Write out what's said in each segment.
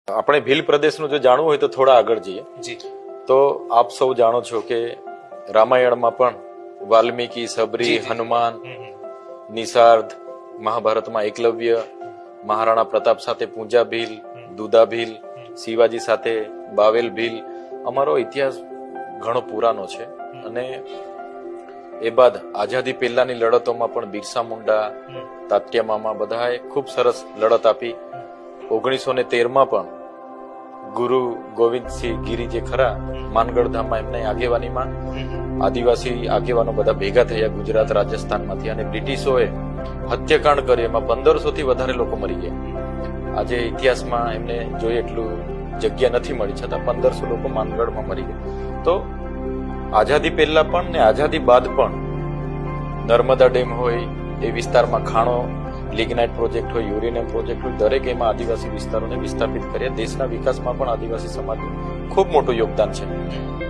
આપણે ભીલ પ્રદેશનું જો જાણવું હોય તો થોડા આગળ જઈએ જી. તો આપ સૌ જાણો છો કે રામાયણમાં પણ વાલ્મીકી, સબરી, હનુમાન, નિષાર્દ, મહાભારતમાં એકલવ્ય, મહારાણા પ્રતાપ સાથે પૂંજા ભીલ, દુદા ભીલ, શિવાજી સાથે બાવેલ ભીલ. અમારો ઇતિહાસ ઘણો પુરાનો છે અને એ બાદ આઝાદી પહેલાની લડતોમાં પણ બિરસા મુંડા, તાત્યા મામા બધાએ ખૂબ સરસ લડત આપી. 1913માં પણ ગુરુ ગોવિંદસિંહ ગીરી જે ખરા માનગઢ ધામમાં એમની આગેવાનીમાં આદિવાસી આગેવાનો બધા ભેગા થયા ગુજરાત રાજસ્થાનમાંથી અને બ્રિટિશોએ હત્યાકાંડ કર્યું. એમાં 1500 થી વધારે લોકો મરી ગયા. આજે ઇતિહાસમાં એમને જોઈએ એટલું જગ્યા નથી મળી, છતાં 1500 લોકો માનગઢમાં મરી ગયા. તો આઝાદી પહેલા પણ ને આઝાદી બાદ પણ નર્મદા ડેમ હોય એ વિસ્તારમાં ખાણો, લિગ્નાઇટ પ્રોજેક્ટ હોય, યુરેનિયમ પ્રોજેક્ટ હોય, દરેક એમાં આદિવાસી વિસ્તારોને વિસ્થાપિત કર્યા. દેશના વિકાસમાં પણ આદિવાસી સમાજનું ખૂબ મોટું યોગદાન છે.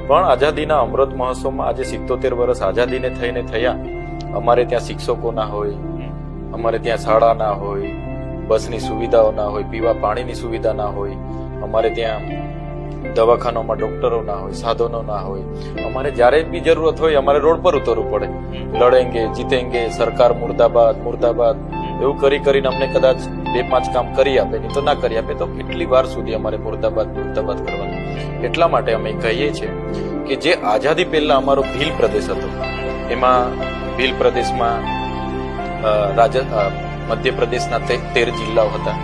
પણ આઝાદીના અમૃત મહોત્સવમાં આજે 77 વર્ષ આઝાદીને થઈને થયા. અમારે ત્યાં શિક્ષકો ના હોય, અમારે ત્યાં શાળા ના હોય, બસની સુવિધાઓ ના હોય, પીવા પાણીની સુવિધા ના હોય, અમારે ત્યાં દવાખાનામાં ડોક્ટરો ના હોય, સાધનો ના હોય. અમારે જયારે બી જરૂરત હોય અમારે રોડ પર ઉતરવું પડે. લડેંગે જીતેંગે, સરકાર મુર્દાબાદ મુર્દાબાદ એવું કરી કરીને અમને કદાચ 2-5 કામ કરી આપે, નહીં તો ના કરી આપે. તો કેટલી વાર સુધી અમારે મુર્દાબાદ મુર્દાબાદ કરવાનું? એટલા માટે અમે કહીએ છીએ કે જે આઝાદી પહેલા અમારો ભીલ પ્રદેશ હતો, એમાં ભીલ પ્રદેશમાં મધ્યપ્રદેશના 13 જિલ્લાઓ હતા,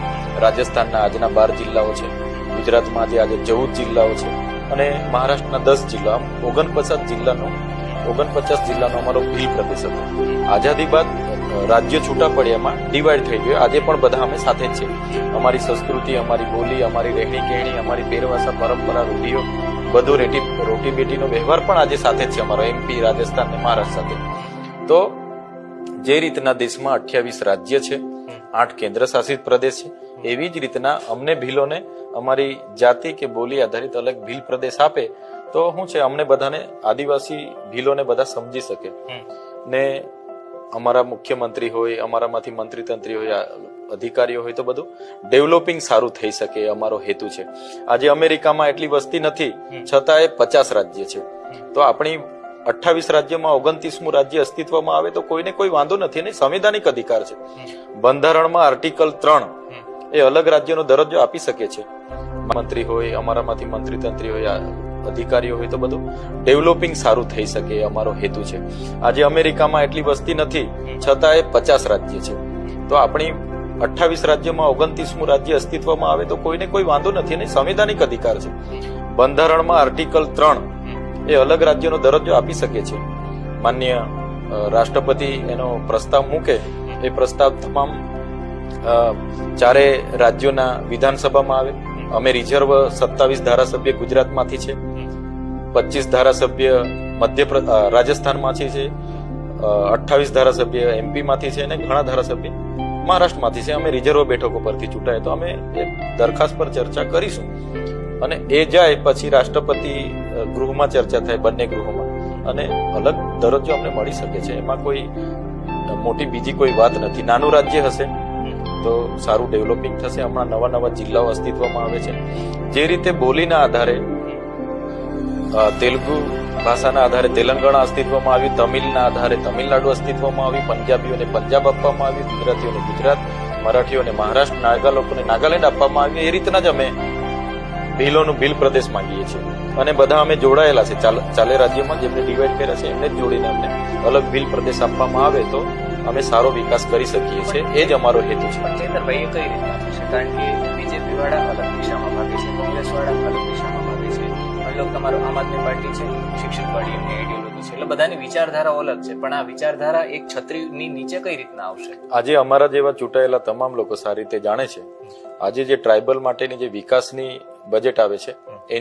રાજસ્થાનના આજના 12 જિલ્લાઓ છે, ગુજરાતમાં આજે 14 જિલ્લાઓ છે અને મહારાષ્ટ્રના 10 જિલ્લા, 49 જિલ્લાનો અમારો ભીલ પ્રદેશ હતો. આઝાદી બાદ રાજ્ય છૂટા પડ્યા, એમાં ડિવાઈડ થઈ ગયો. આજે પણ બધા અમે સાથે જ છે. અમારી સંસ્કૃતિ, અમારી બોલી, અમારી રહેણી કહેણી, અમારી પહેરવાસા, પરંપરા, રૂઢિઓ બધું રોટી બેટીનો વ્યવહાર પણ આજે સાથે જ છે અમારો MP, રાજસ્થાન અને મહારાષ્ટ્ર સાથે. તો જે રીતના દેશમાં 28 રાજ્ય છે, 8 કેન્દ્ર શાસિત પ્રદેશ છે, એવી જ રીતના અમને ભીલોને અમારી જાતિ કે બોલી આધારિત અલગ ભીલ પ્રદેશ આપે તો શું છે, અમને બધાને આદિવાસી ભીલોને બધા સમજી શકે. ને અમારા મુખ્યમંત્રી હોય, અમારામાંથી મંત્રી તંત્રી હોય, અધિકારીઓ હોય તો બધું ડેવલપિંગ સારું થઈ શકે એ અમારો હેતુ છે. આજે અમેરિકામાં એટલી વસ્તી નથી, છતાં એ 50 રાજ્ય છે. તો આપણી 28 રાજ્યમાં 29મું રાજ્ય અસ્તિત્વમાં આવે તો કોઈને કોઈ વાંધો નથી અને સંવિધાનિક અધિકાર છે. બંધારણમાં આર્ટિકલ 3 એ અલગ રાજ્યનો દરજ્જો આપી શકે છે. મંત્રી હોય, અમારામાંથી મંત્રી તંત્રી હોય, અધિકારીઓ હોય તો બધું ડેવલપિંગ સારું થઈ શકે એ અમારો હેતુ છે. આજે અમેરિકામાં એટલી વસ્તી નથી, છતાં એ 50 રાજ્ય છે. તો આપણી 28 રાજ્યમાં 29મું રાજ્ય અસ્તિત્વમાં આવે તો કોઈને કોઈ વાંધો નથી અને સંવિધાનિક અધિકાર છે. બંધારણમાં આર્ટિકલ 3 એ અલગ રાજ્યનો દરજ્જો આપી શકે છે. માન્ય રાષ્ટ્રપતિ એનો પ્રસ્તાવ મૂકે, એ પ્રસ્તાવ તમામ 4 રાજ્યોના વિધાનસભામાં આવે. અમે રિઝર્વ 27 ધારાસભ્ય ગુજરાતમાંથી છે, 25 ધારાસભ્ય રાજસ્થાનમાંથી છે, 28 ધારાસભ્ય MP માંથી છે અને ઘણા ધારાસભ્ય મહારાષ્ટ્રમાંથી છે. અમે રિઝર્વ બેઠકો પરથી ચૂંટાય તો અમે એ દરખાસ્ત પર ચર્ચા કરીશું અને એ જાય પછી રાષ્ટ્રપતિ ગૃહમાં ચર્ચા થાય, બંને ગૃહોમાં, અને અલગ દરજ્જો અમને મળી શકે છે. એમાં કોઈ મોટી બીજી કોઈ વાત નથી. નાનું રાજ્ય હશે તો સારું ડેવલપિંગ થશે. હમણાં નવા જિલ્લાઓ અસ્તિત્વમાં આવે છે. જે રીતે બોલીના આધારે તેલુગુ ભાષાના આધારે તેલંગાણા અસ્તિત્વમાં આવ્યું, તમિલના આધારે તમિલનાડુ અસ્તિત્વમાં આવ્યું, પંજાબીઓને પંજાબ આપવામાં આવ્યું, ગુજરાતીઓને ગુજરાત, મરાઠીઓને મહારાષ્ટ્ર, નાગા લોકોને નાગાલેન્ડ આપવામાં આવ્યું. એ રીતના જ અમે ભીલોનું ભીલ પ્રદેશ માંગીએ છીએ અને બધા અમે જોડાયેલા છે. 4 રાજ્યોમાં જેમને ડિવાઈડ કર્યા છે એમને જ જોડીને અમને અલગ ભીલ પ્રદેશ આપવામાં આવે તો અમે સારો વિકાસ કરી શકીએ છીએ. એ જ અમારો હેતુ છે. ચેતરભાઈ, એ કઈ રીતના થશે? કારણ કે બીજેપી વાળા અલગ દિશામાં ભાગે છે, કોંગ્રેસ વાળા અલગ દિશામાં ભાગે છે, મતલબ તમારો આમ આદમી પાર્ટી છે, શિક્ષક વાળી એમની આઈડિયોલોજી છે, એટલે બધાની વિચારધારાઓ અલગ છે. પણ આ વિચારધારા એક છત્રીની નીચે કઈ રીતના આવશે? આજે અમારા જેવા ચૂંટાયેલા તમામ લોકો સારી રીતે જાણે છે. આજે જે ટ્રાઇબલ માટેની જે વિકાસની બજેટ આવે છે,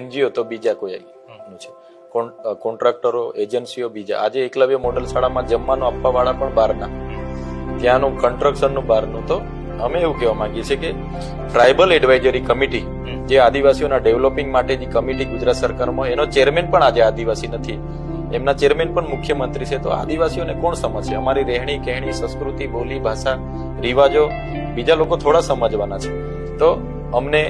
NGO તો બીજા કોઈ નું છે, કોન્ટ્રાક્ટરો, એજન્સીઓ બીજા. આજે એકલવ્ય મોડલ શાળામાં જમવાનું આપવા વાળા પણ બહારના, ત્યાંનું કન્સ્ટ્રક્શનનું બહારનું. તો અમે એવું કહેવા માંગીએ છીએ કે ટ્રાઇબલ એડવાઇઝરી કમિટી, જે આદિવાસીઓના ડેવલપિંગ માટે જે કમિટી ગુજરાત સરકારમાં, એનો ચેરમેન પણ આજે આદિવાસી નથી, એમના ચેરમેન પણ મુખ્યમંત્રી છે. તો આદિવાસીઓને કોણ સમજશે? અમારી રહેણી કહેણી, સંસ્કૃતિ, બોલી, ભાષા, રિવાજો બીજા લોકો થોડા સમજવાના છે. તો અમને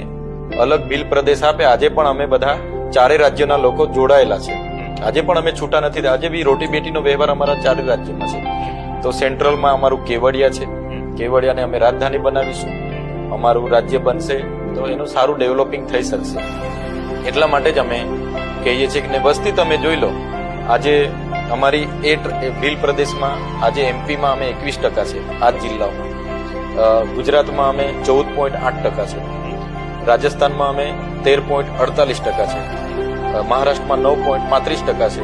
અલગ ભીલ પ્રદેશ આપે. આજે પણ અમે બધા ચારે રાજ્યના લોકો જોડાયેલા છે. આજે પણ અમે છૂટા નથી. આજે બી રોટી બેટીનો વ્યવહાર અમારા ચારે રાજ્યમાં છે. તો સેન્ટ્રલમાં અમારું કેવડિયા છે. કેવડિયાને અમે રાજધાની બનાવીશું. અમારું રાજ્ય બનશે તો એનું સારું ડેવલપિંગ થઈ શકશે. એટલા માટે જ અમે કહીએ છીએ કે વસ્તી તમે જોઈ લો. આજે અમારી ભીલ પ્રદેશમાં આજે એમપીમાં અમે 21% છે. આ જિલ્લાઓમાં ગુજરાતમાં અમે 14.8% છે. રાજસ્થાનમાં અમે 13.48% છે. મહારાષ્ટ્રમાં 9.35% છે.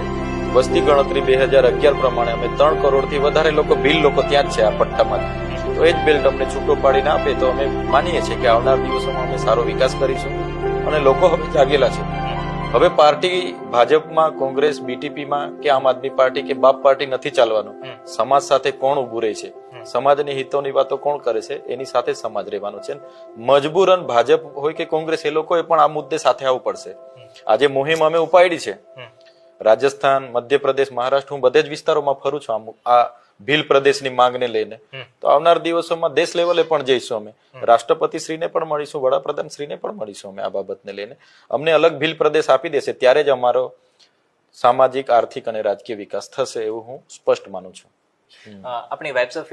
વસ્તી ગણતરી 2011 પ્રમાણે અમે 3 કરોડથી વધારે લોકો ભીલ લોકો ત્યાં જ છે આ પટ્ટામાં. તો એ જ બેલ્ટ અમને છૂટો પાડીને આપે તો અમે માનીએ છીએ કે આવનાર દિવસોમાં અમે સારો વિકાસ કરીશું અને લોકો હવે જાગેલા છે. હવે પાર્ટી ભાજપમાં, કોંગ્રેસ, બીટીપીમાં કે આમ આદમી પાર્ટી કે બાપ પાર્ટી નથી ચાલવાનું. સમાજ સાથે કોણ ઉભું રહે છે, સમાજની હિતોની વાતો કોણ કરે છે, એની સાથે સમાજ રહેવાનો છે. મજબૂરન ભાજપ હોય કે કોંગ્રેસ, એ લોકોએ પણ આ મુદ્દે સાથે આવવું પડશે. આજે મુહિમ અમે ઉપાડી છે. રાજસ્થાન, મધ્યપ્રદેશ, મહારાષ્ટ્ર, હું બધે જ વિસ્તારોમાં ફરું છું આ ભીલ પ્રદેશની માંગને લઈને. તો આવનાર દિવસોમાં દેશ લેવલે પણ જઈશું અમે. રાષ્ટ્રપતિ શ્રીને પણ મળીશું, વડાપ્રધાન શ્રીને પણ મળીશું અમે આ બાબતને લઈને. અમને અલગ ભીલ પ્રદેશ આપી દેશે ત્યારે જ અમારો સામાજિક, આર્થિક અને રાજકીય વિકાસ થશે એવું હું સ્પષ્ટ માનું છું. આપણી વાઇબ્સ ઓફ